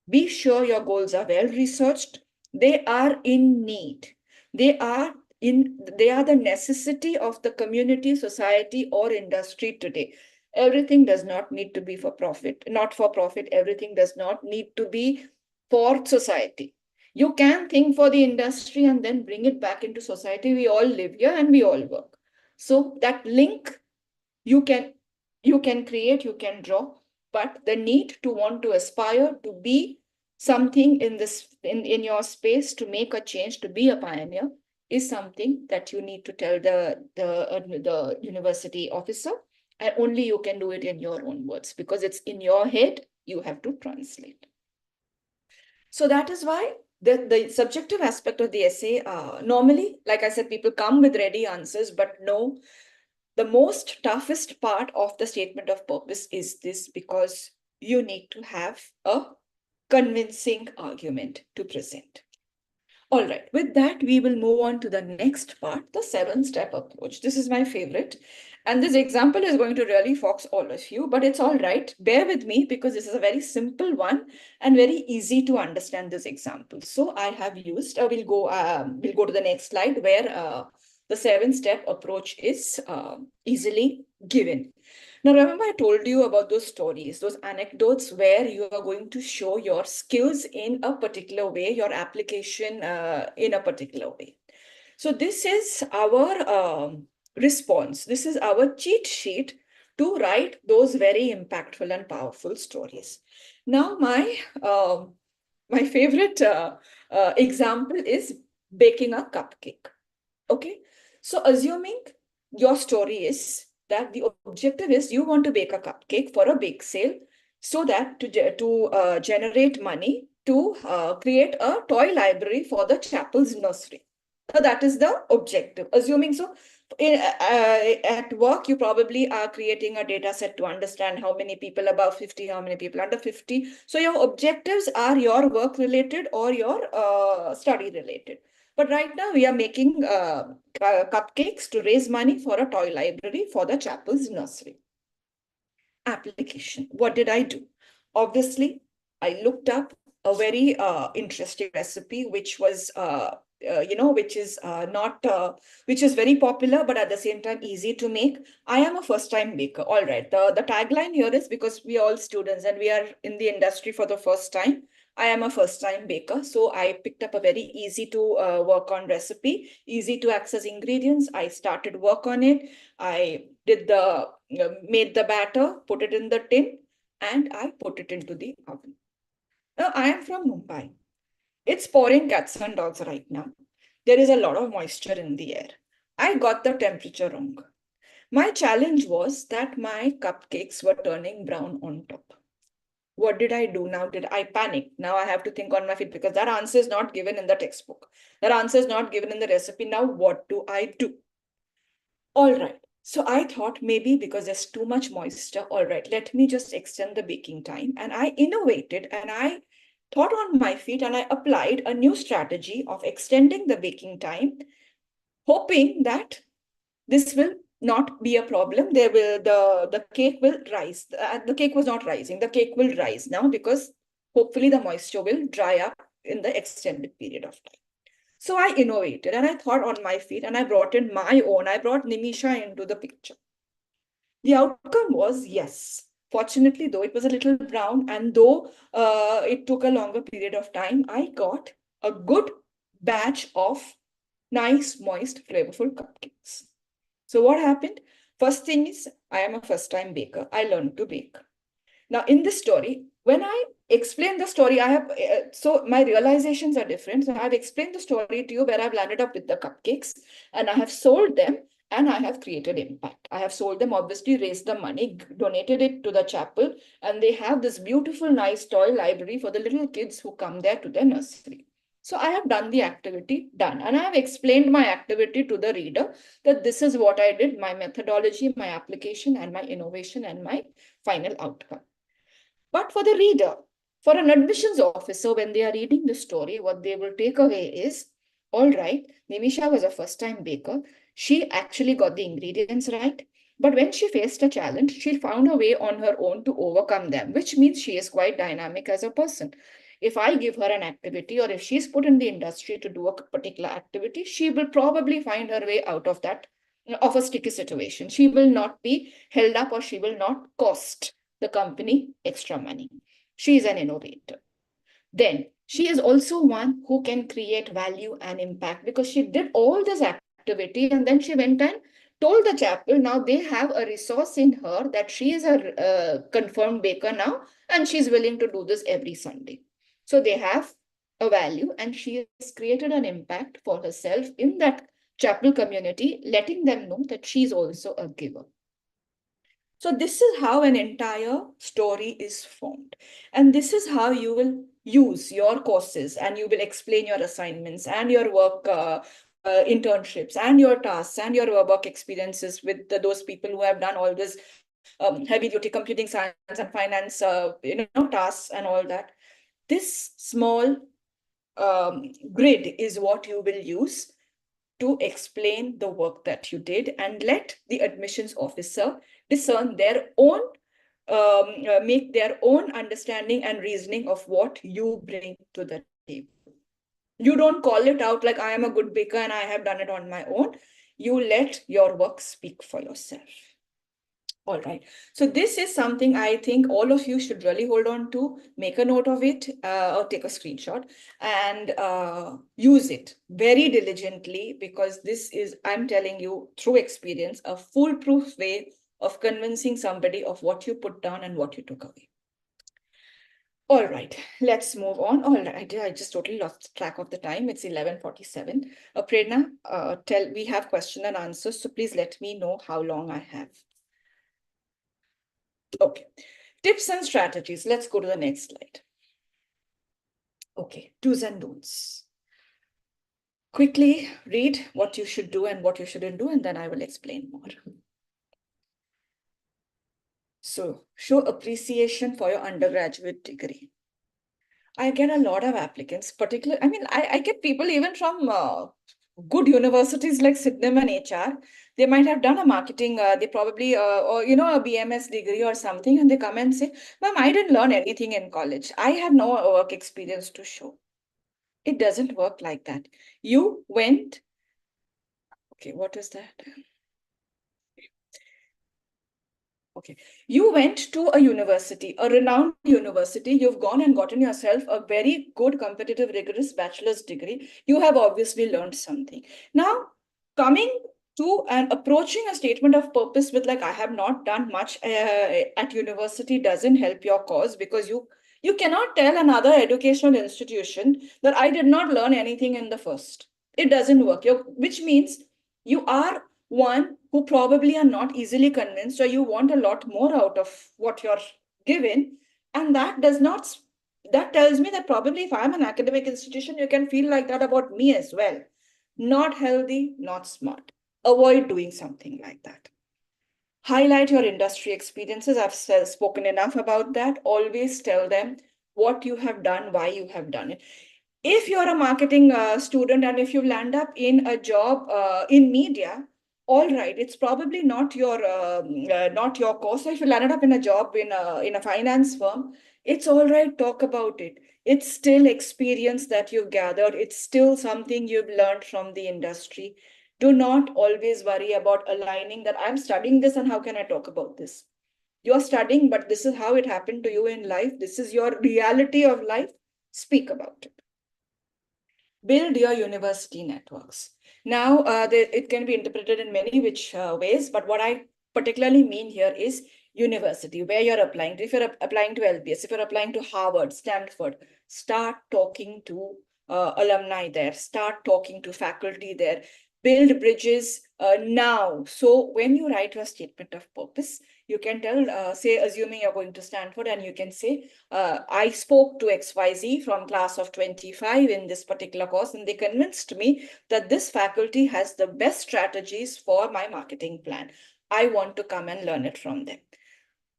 be sure your goals are well researched. They are in need. They are they are the necessity of the community, society, or industry today. Everything does not need to be for profit, not for profit. Everything does not need to be for society. You can think for the industry and then bring it back into society. We all live here and we all work. So that link you can you can create, you can draw, but the need to want to aspire to be something in this in your space, to make a change, to be a pioneer, is something that you need to tell the university officer, and only you can do it in your own words, because it's in your head, you have to translate. So that is why the subjective aspect of the essay, normally, like I said, people come with ready answers, but no, the most toughest part of the statement of purpose is this, because you need to have a convincing argument to present. All right, with that, we will move on to the next part, the 7-step approach. This is my favorite. And this example is going to really fox all of you, but it's all right. Bear with me, because this is a very simple one and very easy to understand this example. So I have used, we'll go to the next slide, where the 7-step approach is easily given. Now, remember, I told you about those stories, those anecdotes where you are going to show your skills in a particular way, your application in a particular way. So this is our response. This is our cheat sheet to write those very impactful and powerful stories. Now, my favorite example is baking a cupcake. Okay, so assuming your story is that the objective is you want to bake a cupcake for a bake sale, so that to generate money to create a toy library for the chapel's nursery. So that is the objective. Assuming so, at work, you probably are creating a data set to understand how many people above 50, how many people under 50. So your objectives are your work related or your study related. But right now we are making cupcakes to raise money for a toy library for the chapel's nursery. Application. What did I do? Obviously, I looked up a very interesting recipe, which was which is not which is very popular, but at the same time easy to make. I am a first-time baker. All right. The tagline here is, because we are all students and we are in the industry for the first time, I am a first-time baker. So I picked up a very easy to work on recipe, easy to access ingredients. I started work on it. I did made the batter, put it in the tin, and I put it into the oven. Now, I am from Mumbai. It's pouring cats and dogs right now. There is a lot of moisture in the air. I got the temperature wrong. My challenge was that my cupcakes were turning brown on top. What did I do now? Did I panic? Now I have to think on my feet, because that answer is not given in the textbook. That answer is not given in the recipe. Now, what do I do? All right. So I thought, maybe because there's too much moisture, all right, let me just extend the baking time. And I innovated and I thought on my feet, and I applied a new strategy of extending the baking time, hoping that this will not be a problem. The cake will rise. The cake was not rising. The cake will rise now, because hopefully the moisture will dry up in the extended period of time. So I innovated and I thought on my feet, and I brought in my own. I brought Nimisha into the picture. The outcome was yes. Fortunately, though it was a little brown, and though it took a longer period of time, I got a good batch of nice, moist, flavorful cupcakes. So what happened? First thing is, I am a first-time baker. I learned to bake. Now, in this story, when I explain the story, I have, so my realizations are different. So I've explained the story to you where I've landed up with the cupcakes, and I have sold them, and I have created impact. I have sold them, obviously raised the money, donated it to the chapel, and they have this beautiful, nice toy library for the little kids who come there to their nursery. So I have done the activity, done. And I have explained my activity to the reader, that this is what I did, my methodology, my application, and my innovation, and my final outcome. But for the reader, for an admissions officer, when they are reading the story, what they will take away is, all right, Nimisha was a first-time baker. She actually got the ingredients right. But when she faced a challenge, she found a way on her own to overcome them, which means she is quite dynamic as a person. If I give her an activity, or if she's put in the industry to do a particular activity, she will probably find her way out of that, of a sticky situation. She will not be held up, or she will not cost the company extra money. She is an innovator. Then she is also one who can create value and impact, because she did all this activity and then she went and told the chapel, now they have a resource in her that she is a confirmed baker now, and she's willing to do this every Sunday. So they have a value, and she has created an impact for herself in that chapel community, letting them know that she's also a giver. So this is how an entire story is formed. And this is how you will use your courses, and you will explain your assignments and your work internships and your tasks and your work experiences with those people who have done all this heavy duty computing science and finance tasks and all that. This small grid is what you will use to explain the work that you did, and let the admissions officer discern their own, make their own understanding and reasoning of what you bring to the table. You don't call it out like, I am a good baker and I have done it on my own. You let your work speak for yourself. All right. So this is something I think all of you should really hold on to, make a note of it, or take a screenshot, and use it very diligently, because this is, I'm telling you through experience, a foolproof way of convincing somebody of what you put down and what you took away. All right, let's move on. All right, I just totally lost track of the time. It's 11:47. Prerna, we have question and answers, so please let me know how long I have. Okay, tips and strategies. Let's go to the next slide. Okay, do's and don'ts. Quickly read what you should do and what you shouldn't do, and then I will explain more. So, show appreciation for your undergraduate degree. I get a lot of applicants, particularly, I get people even from good universities like Sydenham and HR. They might have done a marketing, they probably, or, a BMS degree or something, and they come and say, ma'am, I didn't learn anything in college. I have no work experience to show. It doesn't work like that. You went, okay, what is that? Okay. You went to a university, a renowned university. You've gone and gotten yourself a very good, competitive, rigorous bachelor's degree. You have obviously learned something. Now, coming to and approaching a statement of purpose with like, I have not done much at university doesn't help your cause, because you cannot tell another educational institution that I did not learn anything in the first. It doesn't work. Which means you are one who probably are not easily convinced, or you want a lot more out of what you're given. And that tells me that probably if I'm an academic institution, you can feel like that about me as well. Not healthy, not smart. Avoid doing something like that. Highlight your industry experiences. I've spoken enough about that. Always tell them what you have done, why you have done it. If you're a marketing student, and if you land up in a job in media, all right, it's probably not your course. So if you landed up in a job in a finance firm, it's all right, talk about it. It's still experience that you've gathered. It's still something you've learned from the industry. Do not always worry about aligning that I'm studying this and how can I talk about this. You're studying, but this is how it happened to you in life. This is your reality of life. Speak about it. Build your university networks. Now, it can be interpreted in many which ways, but what I particularly mean here is university, where you're applying to. If you're applying to LBS, if you're applying to Harvard, Stanford, start talking to alumni there, start talking to faculty there, build bridges now. So when you write your statement of purpose, you can tell, say, assuming you're going to Stanford, and you can say, I spoke to XYZ from class of 25 in this particular course, and they convinced me that this faculty has the best strategies for my marketing plan. I want to come and learn it from them.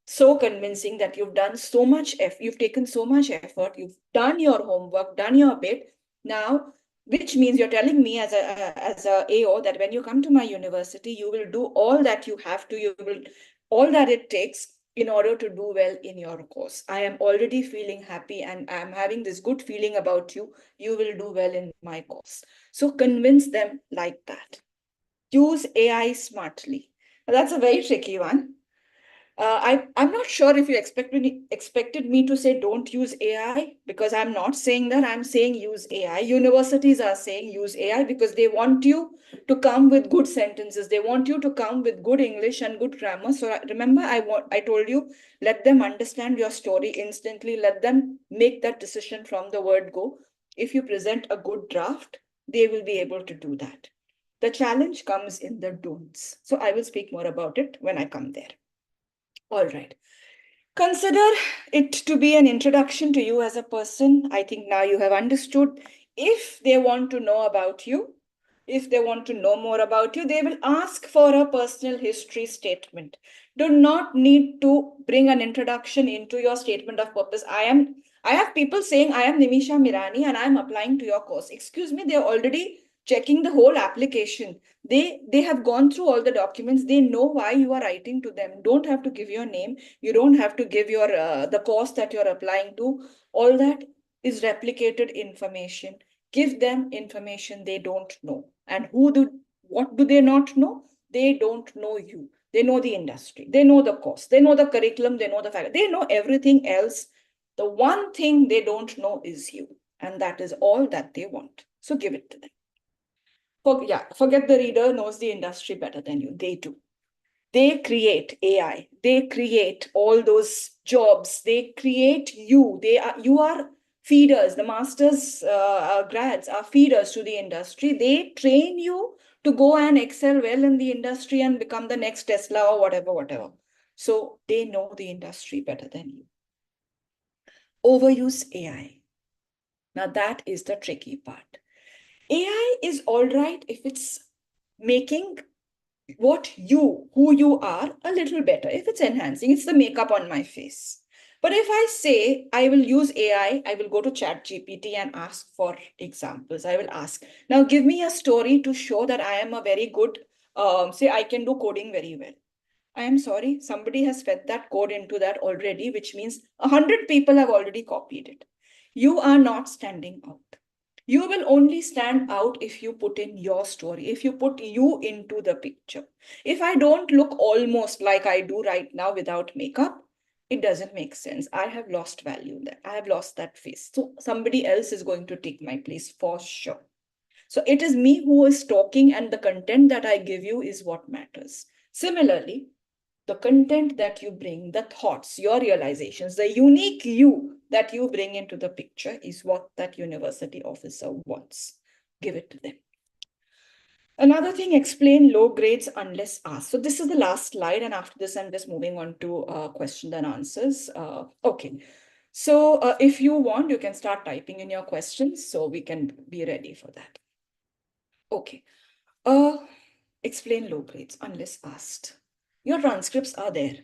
So convincing that you've done so much effort, you've taken so much effort, you've done your homework, done your bit. Now, which means you're telling me as a AO that when you come to my university, you will do all that you have to, you will all that it takes in order to do well in your course. I am already feeling happy, and I'm having this good feeling about you. You will do well in my course. So convince them like that. Use AI smartly. That's a very tricky one. I'm not sure if you expected me to say don't use AI, because I'm not saying that. I'm saying use AI. Universities are saying use AI because they want you to come with good sentences. They want you to come with good English and good grammar. So remember, I told you, let them understand your story instantly. Let them make that decision from the word go. If you present a good draft, they will be able to do that. The challenge comes in the don'ts. So I will speak more about it when I come there. All right. Consider it to be an introduction to you as a person. I think now you have understood. If they want to know about you, if they want to know more about you, they will ask for a personal history statement. Do not need to bring an introduction into your statement of purpose. I have people saying, I am Nimisha Mirani and I am applying to your course. Excuse me, they're already checking the whole application. They have gone through all the documents. They know why you are writing to them. Don't have to give your name. You don't have to give your the course that you're applying to. All that is replicated information. Give them information they don't know. And what do they not know? They don't know you. They know the industry. They know the course. They know the curriculum. They know the fact. They know everything else. The one thing they don't know is you. And that is all that they want. So give it to them. Forget the reader knows the industry better than you. They do. They create AI. They create all those jobs. They create you. You are feeders. The masters grads are feeders to the industry. They train you to go and excel well in the industry and become the next Tesla or whatever. So they know the industry better than you. Overuse AI. Now that is the tricky part. AI is all right if it's making who you are a little better. If it's enhancing, it's the makeup on my face. But if I say I will use AI, I will go to ChatGPT and ask for examples. I will ask, now give me a story to show that I am a very good, say I can do coding very well. I am sorry, somebody has fed that code into that already, which means 100 people have already copied it. You are not standing out. You will only stand out if you put in your story, if you put you into the picture. If I don't look almost like I do right now without makeup, it doesn't make sense. I have lost value there. I have lost that face. So somebody else is going to take my place for sure. So it is me who is talking, and the content that I give you is what matters. Similarly, the content that you bring, the thoughts, your realizations, the unique you that you bring into the picture is what that university officer wants. Give it to them. Another thing, explain low grades unless asked. So this is the last slide, and after this, I'm just moving on to question and answers. Okay. So if you want, you can start typing in your questions so we can be ready for that. Okay. Explain low grades unless asked. Your transcripts are there.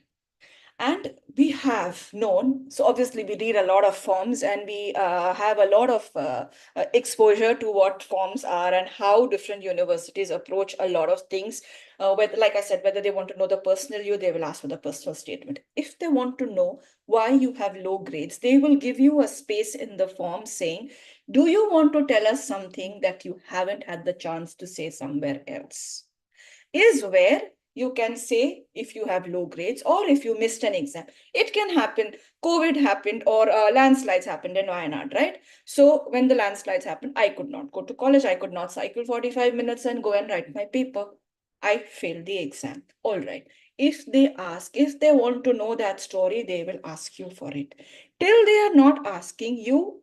And we have known, so obviously we read a lot of forms and we have a lot of exposure to what forms are and how different universities approach a lot of things. Whether, like I said, whether they want to know the personal you, they will ask for the personal statement. If they want to know why you have low grades, they will give you a space in the form saying, do you want to tell us something that you haven't had the chance to say somewhere else? Is where you can say if you have low grades or if you missed an exam. It can happen. COVID happened or landslides happened in Wayanad, right? So when the landslides happened, I could not go to college. I could not cycle 45 minutes and go and write my paper. I failed the exam. All right. If they ask, if they want to know that story, they will ask you for it. Till they are not asking, you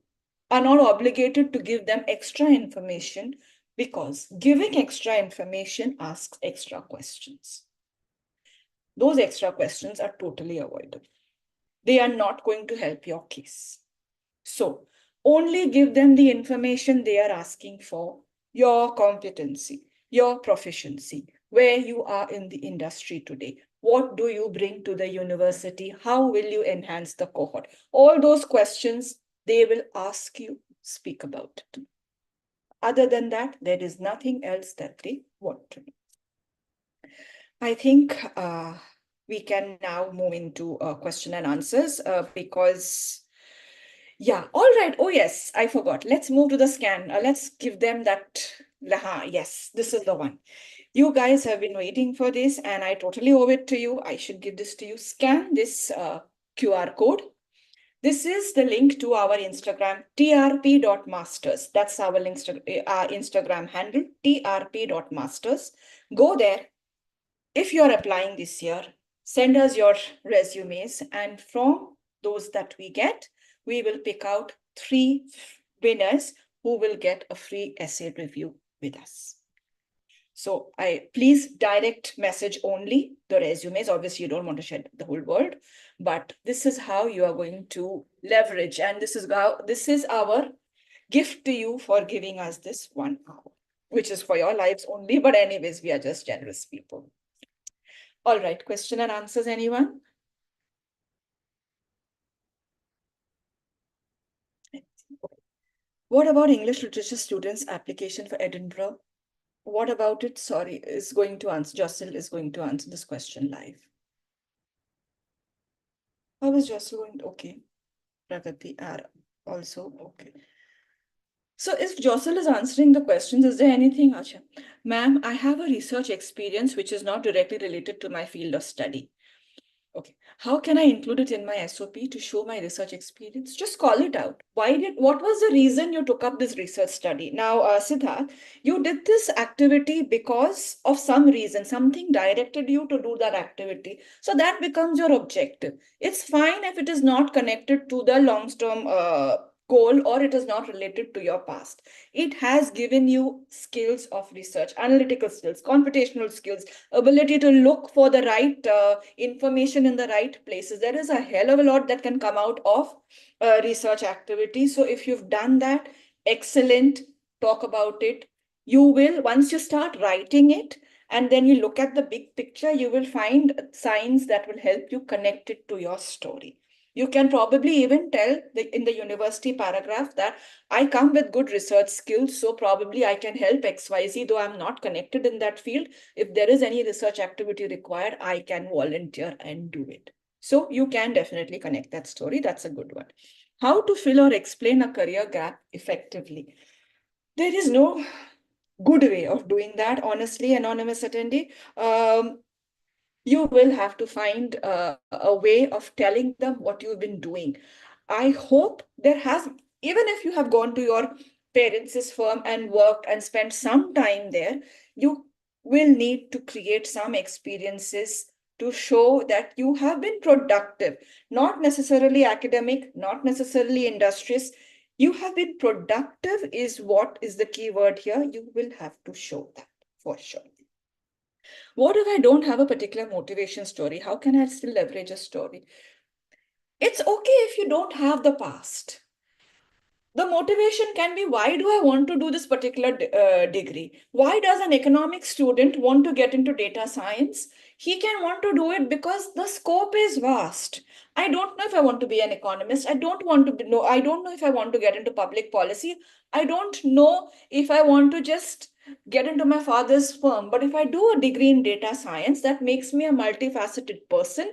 are not obligated to give them extra information, because giving extra information asks extra questions. Those extra questions are totally avoidable. They are not going to help your case. So only give them the information they are asking for, your competency, your proficiency, where you are in the industry today. What do you bring to the university? How will you enhance the cohort? All those questions they will ask you, speak about it. Other than that, there is nothing else that they want to know. I think we can now move into question and answers because, yeah, all right. Oh, yes, I forgot. Let's move to the scan. Let's give them that. Yes, this is the one. You guys have been waiting for this, and I totally owe it to you. I should give this to you. Scan this QR code. This is the link to our Instagram, trp.masters. That's our Instagram handle, trp.masters. Go there. If you're applying this year, send us your resumes, and from those that we get, we will pick out 3 winners who will get a free essay review with us. So I please direct message only the resumes. Obviously, you don't want to share the whole world, but this is how you are going to leverage, and this is our gift to you for giving us this 1 hour, which is for your lives only. But anyways, we are just generous people. All right, question and answers, anyone? What about English literature students' application for Edinburgh? What about it? Sorry, is going to answer. Jocelyn is going to answer this question live. How is Jocelyn going? Okay. Pragati are also okay. So if Jocelyn is answering the questions, is there anything, Asha? Ma'am, I have a research experience which is not directly related to my field of study. Okay. How can I include it in my SOP to show my research experience? Just call it out. What was the reason you took up this research study? Now, Siddharth, you did this activity because of some reason, something directed you to do that activity. So that becomes your objective. It's fine if it is not connected to the long-term goal or it is not related to your past. It has given you skills of research, analytical skills, computational skills, ability to look for the right information in the right places. There is a hell of a lot that can come out of research activity. So if you've done that, excellent, talk about it. You will, once you start writing it, and then you look at the big picture, you will find signs that will help you connect it to your story. You can probably even tell in the university paragraph that I come with good research skills, so probably I can help XYZ, though I'm not connected in that field. If there is any research activity required, I can volunteer and do it. So you can definitely connect that story. That's a good one. How to fill or explain a career gap effectively? There is no good way of doing that, honestly, anonymous attendee. You will have to find a way of telling them what you've been doing. I hope there has, even if you have gone to your parents' firm and worked and spent some time there, you will need to create some experiences to show that you have been productive, not necessarily academic, not necessarily industrious. You have been productive is what is the key word here. You will have to show that for sure. What if I don't have a particular motivation story? How can I still leverage a story? It's okay if you don't have the past. The motivation can be, why do I want to do this particular degree? Why does an economic student want to get into data science? He can want to do it because the scope is vast. I don't know if I want to be an economist. I don't want to know. I don't know if I want to get into public policy. I don't know if I want to just get into my father's firm. But if I do a degree in data science, that makes me a multifaceted person,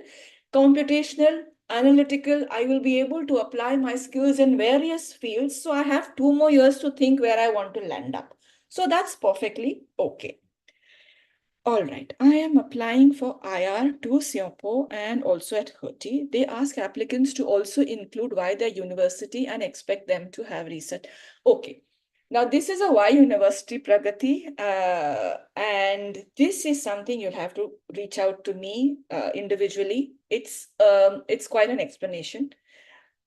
computational, analytical. I will be able to apply my skills in various fields. So I have 2 more years to think where I want to land up. So that's perfectly okay. All right, I am applying for IR to Singapore and also at Hertie. They ask applicants to also include why their university and expect them to have research. Okay, now this is a why university, Pragati, and this is something you'll have to reach out to me individually. It's quite an explanation.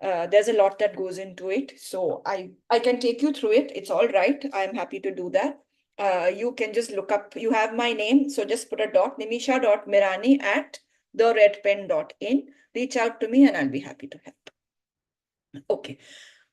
There's a lot that goes into it. So I can take you through it. It's all right. I'm happy to do that. You can just look up, you have my name. So just put a dot, nimisha.mirani at theredpen.in. Reach out to me and I'll be happy to help. Okay.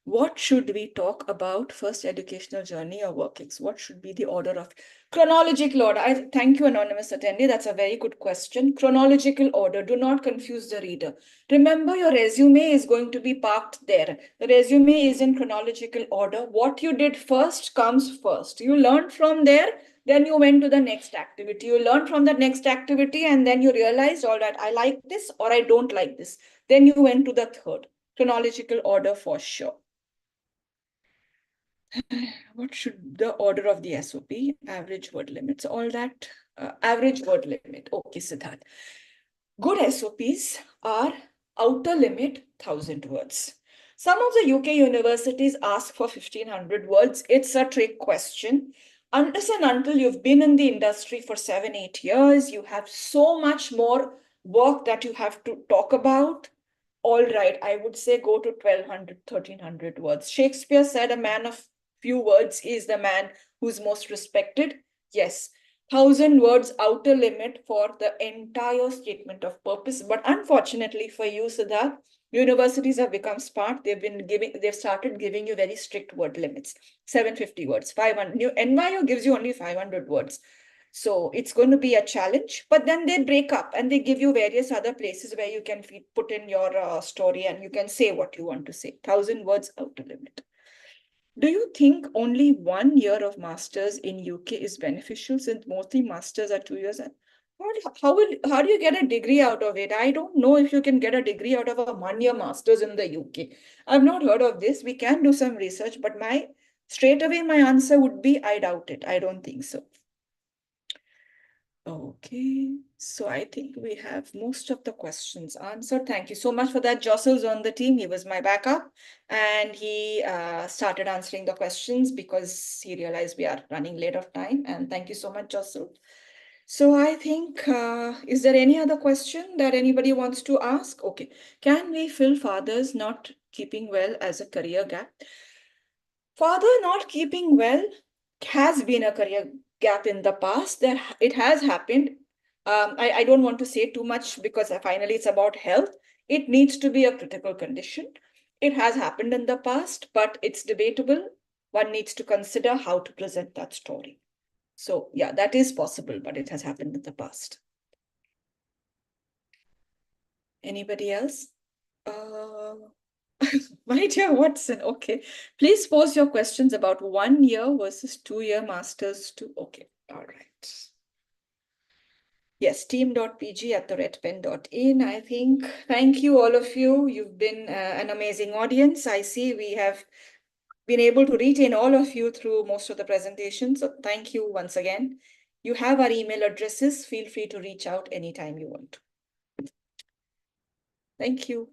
What should we talk about first, educational journey or workings? What should be the order of chronological order? I thank you, anonymous attendee. That's a very good question. Chronological order. Do not confuse the reader. Remember, your resume is going to be parked there. The resume is in chronological order. What you did first comes first. You learned from there, then you went to the next activity. You learned from that next activity, and then you realized, all right, I like this or I don't like this. Then you went to the third. Chronological order for sure. What should the order of the SOP? Average word limits, all that Average word limit. Okay, Siddharth. Good SOPs are outer limit 1,000 words. Some of the UK universities ask for 1,500 words. It's a trick question. Unless and until you've been in the industry for 7, 8 years, you have so much more work that you have to talk about. All right, I would say go to 1,200, 1,300 words. Shakespeare said a man of few words is the man who's most respected. Yes, 1,000 words outer limit for the entire statement of purpose. But unfortunately for you, Siddharth, universities have become smart. They've started giving you very strict word limits. 750 words, 500. NYU gives you only 500 words. So it's going to be a challenge, but then they break up and they give you various other places where you can put in your story and you can say what you want to say. 1,000 words outer limit. Do you think only 1 year of masters in UK is beneficial, since mostly masters are 2 years? How do you get a degree out of it? I don't know if you can get a degree out of a 1 year masters in the UK. I've not heard of this. We can do some research, but straight away my answer would be I doubt it. I don't think so. Okay, so I think we have most of the questions answered. Thank you so much for that. Jossel's on the team. He was my backup and he started answering the questions because he realized we are running late of time. And thank you so much, Jossel. So I think, is there any other question that anybody wants to ask? Okay, can we fill fathers not keeping well as a career gap? Father not keeping well has been a career gap in the past. It has happened. I don't want to say too much because finally it's about health. It needs to be a critical condition. It has happened in the past, but it's debatable. One needs to consider how to present that story. So yeah, that is possible, but it has happened in the past. Anybody else? Uh, My dear Watson, okay. Please post your questions about 1 year versus 2 year masters too. Okay, all right. Yes, team.pg@redpen.in, I think. Thank you, all of you. You've been an amazing audience. I see we have been able to retain all of you through most of the presentation. So thank you once again. You have our email addresses. Feel free to reach out anytime you want. Thank you.